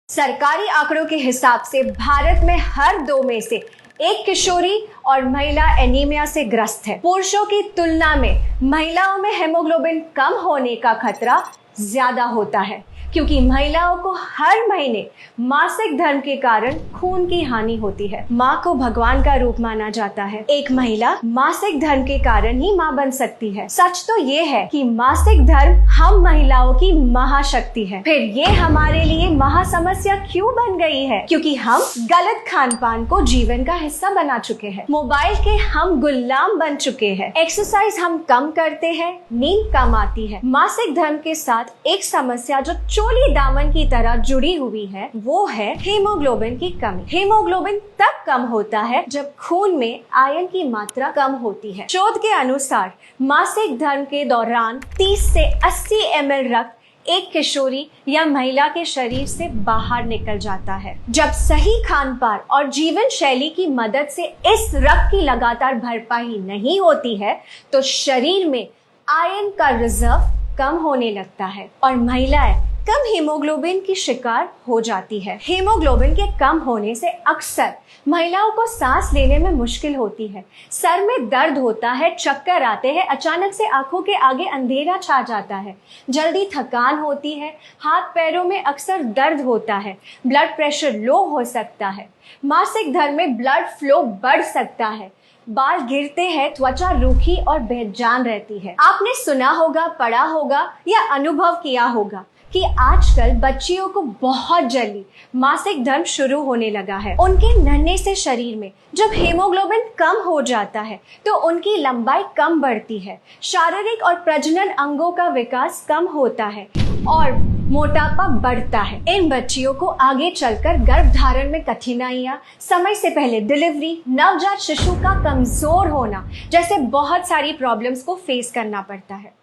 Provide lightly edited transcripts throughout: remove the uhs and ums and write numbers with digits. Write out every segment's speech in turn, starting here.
सरकारी आंकड़ों के हिसाब से भारत में हर 2 में से एक किशोरी और महिला एनीमिया से ग्रस्त है। पुरुषों की तुलना में महिलाओं में हेमोग्लोबिन कम होने का खतरा ज्यादा होता है, क्योंकि महिलाओं को हर महीने मासिक धर्म के कारण खून की हानि होती है। माँ को भगवान का रूप माना जाता है। एक महिला मासिक धर्म के कारण ही माँ बन सकती है। सच तो ये है कि मासिक धर्म हम महिलाओं की महाशक्ति है। फिर ये हमारे लिए महासमस्या क्यों बन गई है? क्योंकि हम गलत खान पान को जीवन का हिस्सा बना चुके हैं। मोबाइल के हम गुलाम बन चुके हैं। एक्सरसाइज हम कम करते हैं, नींद कम आती है। मासिक धर्म के साथ एक समस्या जो चोली दामन की तरह जुड़ी हुई है, वो है हीमोग्लोबिन की कमी। हीमोग्लोबिन तब कम होता है जब खून में आयरन की मात्रा कम होती है। शोध के अनुसार मासिक धर्म के दौरान 30 से 80 ml रक्त एक किशोरी या महिला के शरीर से बाहर निकल जाता है। जब सही खान पान और जीवन शैली की मदद से इस रक्त की लगातार भरपाई नहीं होती है, तो शरीर में आयरन का रिजर्व कम होने लगता है और महिलाएं कम हीमोग्लोबिन की शिकार हो जाती है। हीमोग्लोबिन के कम होने से अक्सर महिलाओं को सांस लेने में मुश्किल होती है, सर में दर्द होता है, चक्कर आते हैं, अचानक से आंखों के आगे अंधेरा छा जाता है, जल्दी थकान होती है, हाथ पैरों में अक्सर दर्द होता है, ब्लड प्रेशर लो हो सकता है, मासिक धर्म में ब्लड फ्लो बढ़ सकता है, बाल गिरते हैं, त्वचा रूखी और बेजान रहती है। आपने सुना होगा, पढ़ा होगा या अनुभव किया होगा कि आजकल बच्चियों को बहुत जल्दी मासिक धर्म शुरू होने लगा है। उनके नन्हे से शरीर में जब हीमोग्लोबिन कम हो जाता है तो उनकी लंबाई कम बढ़ती है, शारीरिक और प्रजनन अंगों का विकास कम होता है और मोटापा बढ़ता है। इन बच्चियों को आगे चलकर गर्भ धारण में कठिनाइयां, समय से पहले डिलीवरी, नवजात शिशु का कमजोर होना जैसे बहुत सारी प्रॉब्लम्स को फेस करना पड़ता है।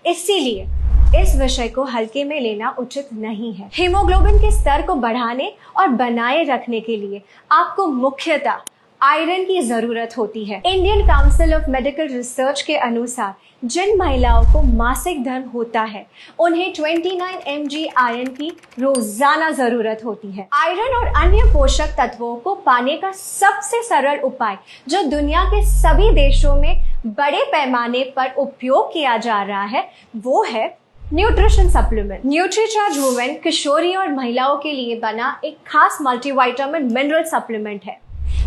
इसीलिए इस विषय को हल्के में लेना उचित नहीं है। हीमोग्लोबिन के स्तर को बढ़ाने और बनाए रखने के लिए आपको मुख्यतः आयरन की जरूरत होती है। Indian council of medical research के अनुसार जिन महिलाओं को मासिक धर्म होता है, उन्हें 29 mg आयरन की रोजाना जरूरत होती है। आयरन और अन्य पोषक तत्वों को पाने का सबसे सरल उपाय जो दुनिया के सभी देशों में बड़े पैमाने पर उपयोग किया जा रहा है, वो है न्यूट्रिशन सप्लीमेंट। न्यूट्रीचार्ज वुमेन किशोरी और महिलाओं के लिए बना एक खास मल्टीविटामिन मिनरल सप्लीमेंट है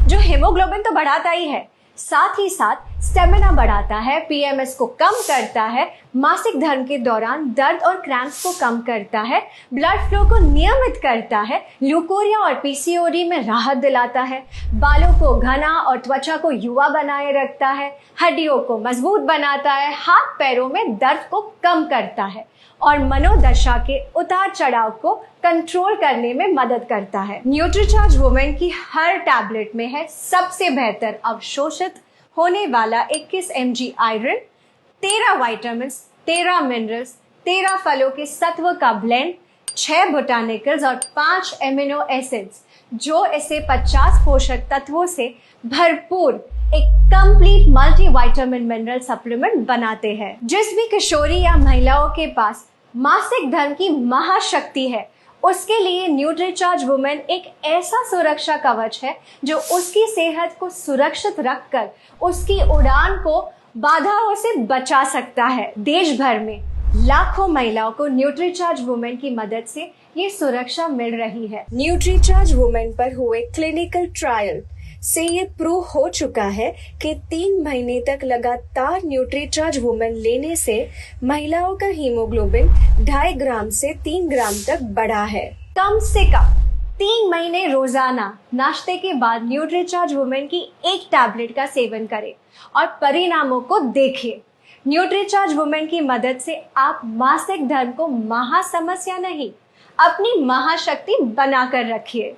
जो हेमोग्लोबिन तो बढ़ाता ही है, साथ ही साथ स्टेमिना बढ़ाता है, पीएमएस को कम करता है, मासिक धर्म के दौरान दर्द और क्रैम्प्स को कम करता है, ब्लड फ्लो को नियमित करता है, ल्यूकोरिया और पीसीओडी में राहत दिलाता है, बालों को घना और त्वचा को युवा बनाए रखता है, हड्डियों को मजबूत बनाता है, हाथ पैरों में दर्द को कम करता है और मनोदशा के उतार चढ़ाव को कंट्रोल करने में मदद करता है। न्यूट्रीचार्ज वुमेन की हर टैबलेट में है सबसे बेहतर अवशोषित होने वाला 21 mg आयरन, 13 विटामिन्स, 13 मिनरल्स, 13 फलों के सत्व का ब्लेंड, 6 बोटानिकल्स और 5 एमिनो एसिड्स, जो इसे 50 पोषक तत्वों से भरपूर एक कंप्लीट मल्टीविटामिन मिनरल सप्लीमेंट बनाते हैं। जिस भी किशोरी या महिलाओं के पास मासिक धर्म की महाशक्ति है, उसके लिए न्यूट्रीचार्ज वुमेन एक ऐसा सुरक्षा कवच है जो उसकी सेहत को सुरक्षित रखकर उसकी उड़ान को बाधाओं से बचा सकता है। देश भर में लाखों महिलाओं को न्यूट्रीचार्ज वुमेन की मदद से ये सुरक्षा मिल रही है। न्यूट्रीचार्ज वुमेन पर हुए क्लिनिकल ट्रायल से ये प्रूव हो चुका है कि 3 महीने तक लगातार न्यूट्रीचार्ज वुमेन लेने से महिलाओं का हीमोग्लोबिन 2.5 ग्राम से 3 ग्राम तक बढ़ा है। कम से कम 3 महीने रोजाना नाश्ते के बाद न्यूट्रीचार्ज वुमेन की एक टैबलेट का सेवन करें और परिणामों को देखिए। न्यूट्रीचार्ज वुमेन की मदद से आप मासिक धर्म को महासमस्या नहीं, अपनी महाशक्ति बनाकर रखिए।